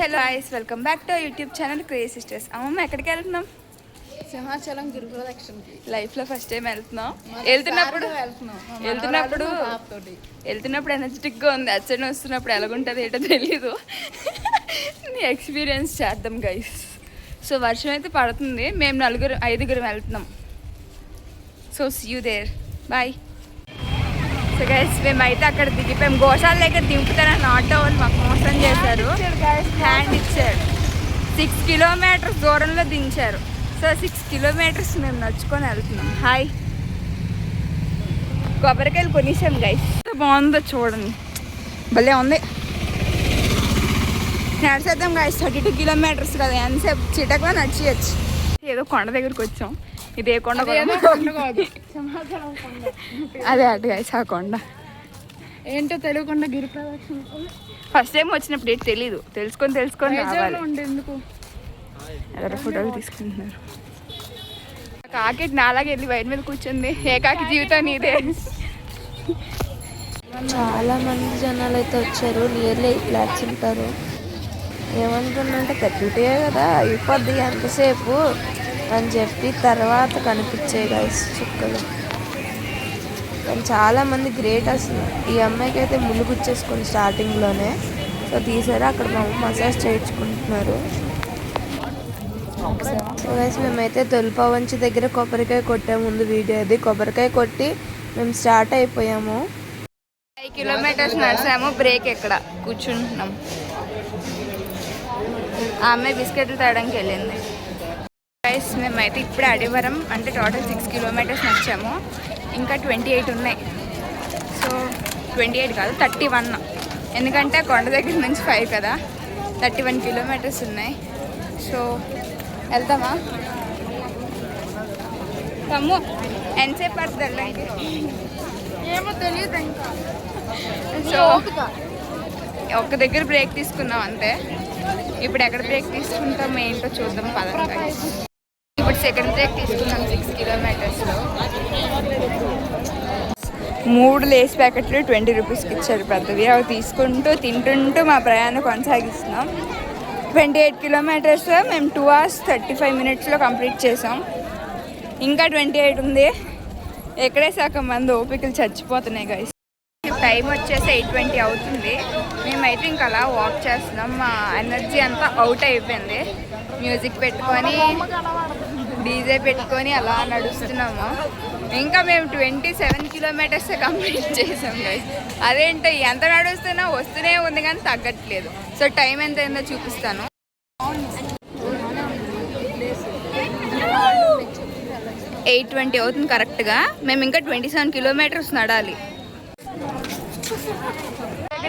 Hello guys, welcome back to YouTube channel crazy sisters. అమ్మమ్మ ఎక్కడికి వెళ్తున్నాం? సింహాచలం గిరి ప్రదక్షిణకి. లైఫ్లో ఫస్ట్ టైం వెళ్తున్నాం. వెళ్తున్నప్పుడు ఎనర్జెటిక్గా ఉంది. అచ్చడి వస్తున్నప్పుడు ఎలాగుంటుంది ఏంటో తెలీదు. ఎక్స్పీరియన్స్ చేద్దాం గైస్. సో వర్షం అయితే పడుతుంది. మేము 5 వెళ్తున్నాం. So see you there. Bye. So guys, మేమైతే అక్కడ దిగిపోయాం. గోశాల దగ్గర దింపుతారని ఆటో వాళ్ళు మాకు మోసం చేశారు. హ్యాండ్ ఇచ్చారు. 6 కిలోమీటర్స్ దూరంలో దించారు. సో 6 కిలోమీటర్స్ మేము నడుచుకొని వెళ్తున్నాం. హాయ్. కొబ్బరికాయలు కొనిసాం గైస్. బాగుందో చూడండి, భలే ఉంది. నడిచేద్దాం గైస్. 32 కిలోమీటర్స్ కదా, ఎంతసేపు చిటక్లో నడిచేయచ్చు. ఏదో కొండ దగ్గరికి వచ్చాం. ఇదే కొండ అదే అటు గైస్, ఆ కొండ ఏంటో తెలియకుండా గిరి ప్రదక్షిణ. ఫస్ట్ టైం వచ్చినప్పుడు ఏంటి తెలీదు. తెలుసుకొని ఎందుకు ఎవరు ఫోటోలు తీసుకుంటున్నారు. కాకి నాలాగే వెళ్ళి బయట మీద కూర్చుంది. ఏ కాకి జీవితం నీదే. చాలా మంది జనాలు అయితే వచ్చారు. నియర్లీ 8 lakhs ఉంటారు. ఏమనుకున్నంటే 32 కదా అయిపోద్ది ఎంతసేపు అని చెప్పి తర్వాత కనిపించాయి గైస్ చుక్కలు. కానీ చాలామంది గ్రేట్ అసలు. ఈ అమ్మాయికి అయితే ముళ్ళు గుచ్చేసుకుని స్టార్టింగ్లోనే. సో తీసారు. అక్కడ మసాజ్ చేయించుకుంటున్నారు. సో గైస్, మేమైతే తొలిపవంచి దగ్గర కొబ్బరికాయ కొట్టాము. ముందు వీడియో అది. కొబ్బరికాయ కొట్టి మేము స్టార్ట్ అయిపోయాము. 5 కిలోమీటర్స్ నడిచాము. బ్రేక్ ఎక్కడ కూర్చుంటున్నాం. ఆ అమ్మాయి బిస్కెట్లు తేయడానికి వెళ్ళింది. గైస్, మేమైతే ఇప్పుడే అడివరం అంటే టోటల్ 6 కిలోమీటర్స్ నడిచాము. ఇంకా 28 ఉన్నాయి. సో 28 కాదు 31. ఎందుకంటే కొండ దగ్గర నుంచి 5 కదా, 31 కిలోమీటర్స్ ఉన్నాయి. సో వెళ్తామా తమ్ము? ఎంతసేపు పడుతుంది వెళ్ళడానికి? ఏమో తెలియదు ఇంకా. సో ఒక్క దగ్గర బ్రేక్ తీసుకున్నాం అంతే. ఇప్పుడు ఎక్కడ బ్రేక్ తీసుకుంటాం ఏంటో చూద్దాం పదంగా. ఇప్పుడు సెకండ్ బ్రేక్ తీసుకున్నాం 6 కిలోమీటర్స్లో. 3 లేస్ ప్యాకెట్లు 20 రూపీస్కి ఇచ్చారు పెద్దవి. అవి తీసుకుంటూ తింటుంటూ మా ప్రయాణం కొనసాగిస్తున్నాం. 28 కిలోమీటర్స్ మేము 2 hours 35 minutesలో కంప్లీట్ చేసాం. ఇంకా 28 ఉంది. ఎక్కడే సగం మంది ఓపికలు చచ్చిపోతున్నాయి గైస్. టైం వచ్చేసి 8:20 అవుతుంది. మేమైతే ఇంకా అలా వాక్ చేస్తున్నాం. మా ఎనర్జీ అంతా అవుట్ అయిపోయింది. మ్యూజిక్ పెట్టుకొని డీజే పెట్టుకొని అలా నడుస్తున్నాము. ఇంకా మేము 27 కిలోమీటర్స్ కంప్లీట్ చేసాం గైస్. అదేంటో ఎంత నడుస్తున్నా వస్తూనే ఉంది కానీ తగ్గట్లేదు. సో టైం ఎంత అయిందో చూపిస్తాను. 8:20 అవుతుంది కరెక్ట్గా. మేము ఇంకా 27 కిలోమీటర్స్ నడాలి.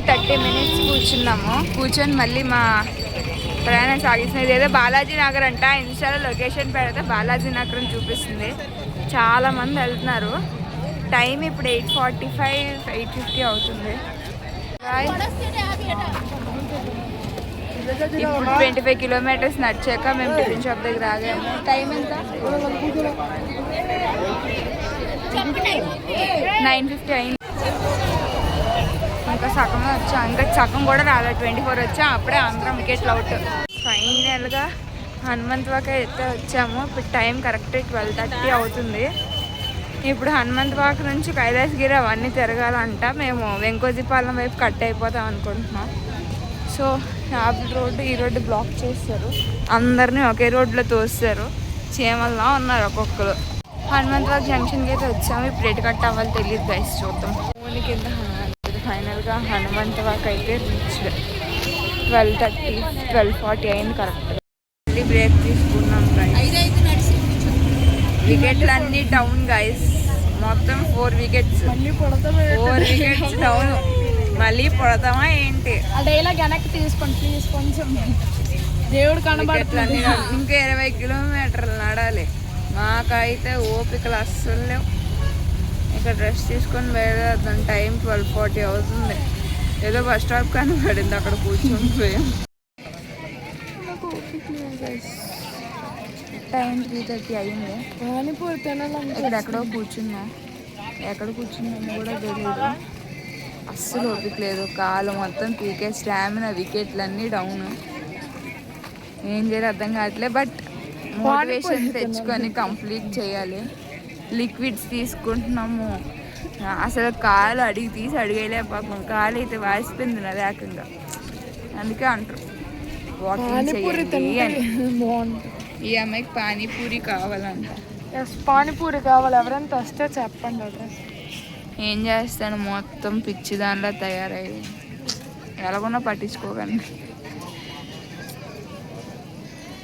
30 minutes కూర్చున్నాము. కూర్చొని మళ్ళీ మా ప్రయాణం సాగిస్తుంది. ఏదో బాలాజీ నగర్ అంట. ఇన్స్టాలో లొకేషన్ పెడితే బాలాజీ నగర్ అని చూపిస్తుంది. చాలామంది వెళ్తున్నారు. టైం ఇప్పుడు 8:45 8:50 అవుతుంది. ఇప్పుడు 25 కిలోమీటర్స్ నడిచాక మేము టిఫిన్ షాప్ దగ్గర ఆగాము. టైం ఎంత? 9:50 అయింది. ఇంకా సగం వచ్చా. ఇంకా సగం కూడా రాలేదు. 24 వచ్చా. అప్పుడే అందరం వికెట్లు అవుట్. ఫైనల్గా హనుమంతవాక అయితే వచ్చాము. ఇప్పుడు టైం కరెక్ట్ 12:30 అవుతుంది. ఇప్పుడు హనుమంతవాక నుంచి కైలాసగిరి అవన్నీ తిరగాలంట. మేము వెంకోజీపాలెం వైపు కట్ అయిపోతాం అనుకుంటున్నాం. సో రోడ్డు ఈ రోడ్డు బ్లాక్ చేస్తారు. అందరినీ ఒకే రోడ్లో తోస్తారు. చీమల్లా ఉన్నారు ఒక్కొక్కరు. హనుమంతవాక జంక్షన్కి అయితే వచ్చాము. ఇప్పుడు ఎటు కట్ అవ్వాలి తెలియదు గైస్. చూద్దాం. ఓన్లీ కింద ఫైనల్గా హనుమంతవాక అయితే రీచ్డ్. 12:30 12:40 అయింది కరెక్ట్గా. మళ్ళీ బ్రేక్ తీసుకున్నాం గైస్. వికెట్లు అన్నీ డౌన్ గైస్. మొత్తం 4 వికెట్స్. 4 wickets down. మళ్ళీ పడతామా ఏంటి? డైలాగ్ వెనక్కి తీసుకోండి ప్లీజ్. కొంచెం దేవుడు కనబడుతుంది. ఇంకా 20 కిలోమీటర్లు నడాలి. మాకైతే ఓపికలు అస్సలు లేవు. ఇక్కడ డ్రెస్ తీసుకొని బయలుదేరుతాం. టైం 12:40 అవుతుంది. ఏదో బస్ స్టాప్ కనబడింది, అక్కడ కూర్చొని పోయాం. టైం 3:30 అయింది. ఇక్కడ ఎక్కడో కూర్చున్నా. ఎక్కడ కూర్చున్నామో కూడా తెలియదు. అస్సలు ఓపిక లేదు. కాలు మొత్తం పీకే. Stamina వికెట్లన్నీ down. ఏం చేయాలి అర్థం కావట్లేదు. బట్ మోటివేషన్ తెచ్చుకొని కంప్లీట్ చేయాలి. లిక్విడ్స్ తీసుకుంటున్నాము. అసలు కాలు తీసి అడిగేలే పాపం. కాలు అయితే వాసిపోయింది నాది ఏకంగా. అందుకే అంటారు వాకింగ్ చేయండి అని. ఈ అమ్మాయికి పానీపూరి కావాలంట. పానీపూరి కావాలి. ఎవరైనా వస్తే చెప్పండి అడ్రస్. ఏం చేస్తాను, మొత్తం పిచ్చి దానిలో తయారయ్యి ఎలాగొన్నా పట్టించుకోకండి.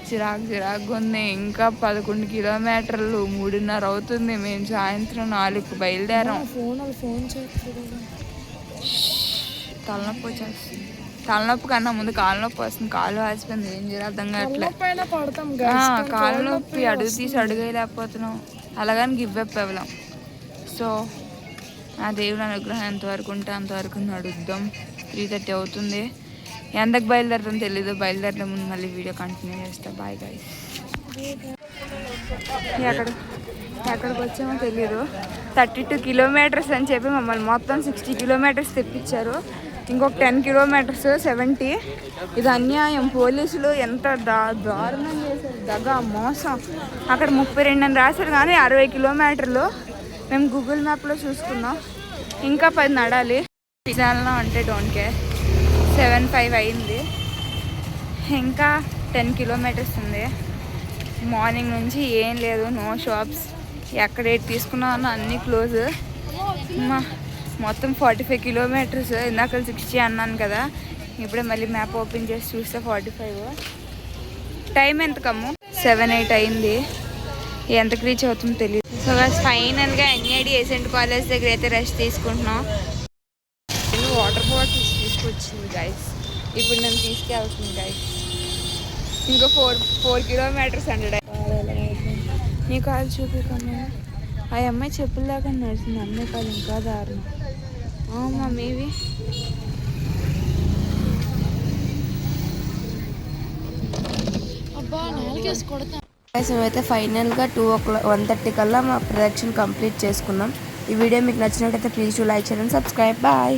చిరాకు ఉంది. ఇంకా 11 కిలోమీటర్లు 3:30 అవుతుంది. మేము సాయంత్రం 4కు బయలుదేరాం. తలనొప్పి వచ్చేస్తుంది. తలనొప్పి కన్నా ముందు కాలు నొప్పి వస్తుంది. కాలు వాసిపోయింది. ఏం చేయాలి అర్థం కావట్లేదు. కాలు నొప్పి అడుగు తీసి అడుగేయలేకపోతున్నాం. అలాగని గివ్ అప్ అవ్వలేం. సో ఆ దేవుని అనుగ్రహం ఎంతవరకు ఉంటే అంతవరకు నడుద్దాం. 3:30 అవుతుంది. ఎంతకు బయలుదేరుతాం తెలీదు. బయలుదేరే ముందు మళ్ళీ వీడియో కంటిన్యూ చేస్తా. Bye guys. ఎక్కడికి వచ్చామో తెలీదు. 32 కిలోమీటర్స్ అని చెప్పి మమ్మల్ని మొత్తం 60 కిలోమీటర్స్ తెప్పించారు. ఇంకొక 10 కిలోమీటర్స్ 70. ఇది అన్యాయం. పోలీసులు ఎంత దారుణం చేశారు. దగా మోసం. అక్కడ 32 అని రాశారు కానీ 60 కిలోమీటర్లు. మేము గూగుల్ మ్యాప్లో చూసుకున్నాం. ఇంకా 10 నడాలి. పిజ్జాలో అంటే డోంట్ కేర్. 7:05 అయింది. ఇంకా 10 కిలోమీటర్స్ ఉంది. మార్నింగ్ నుంచి ఏం లేదు. No shops. ఎక్కడ ఏది తీసుకున్నామో అన్నీ క్లోజ్. మొత్తం 45 కిలోమీటర్స్. ఇందాక 60 అన్నాను కదా. ఇప్పుడే మళ్ళీ మ్యాప్ ఓపెన్ చేసి చూస్తే 45. టైం ఎంత కమ్ము 7:08 అయింది. ఎంతకు రీచ్ అవుతుందో తెలియదు. సో ఫైనల్గా ఎన్ఐడి ఏసెంట్ కాలేజ్ దగ్గర అయితే రెస్ట్ తీసుకుంటున్నాం. వాటర్ బాటిల్స్ తీసుకొచ్చింది గైస్. ఇప్పుడు నేను తీసుకెళ్తుంది గైస్. ఇంకా 4 కిలోమీటర్స్ అంటే నీ కాలు చూపించకుండా ఆ అమ్మాయి చెప్పులు దాకా నడిచింది. అమ్మాయి కాలు ఇంకా దారుణం. మమ్మీవి అయితే ఫైనల్గా 1:30 కల్లా మా ప్రొడక్షన్ కంప్లీట్ చేసుకున్నాం. ఈ వీడియో మీకు నచ్చినట్టయితే please to like, share and subscribe. Bye.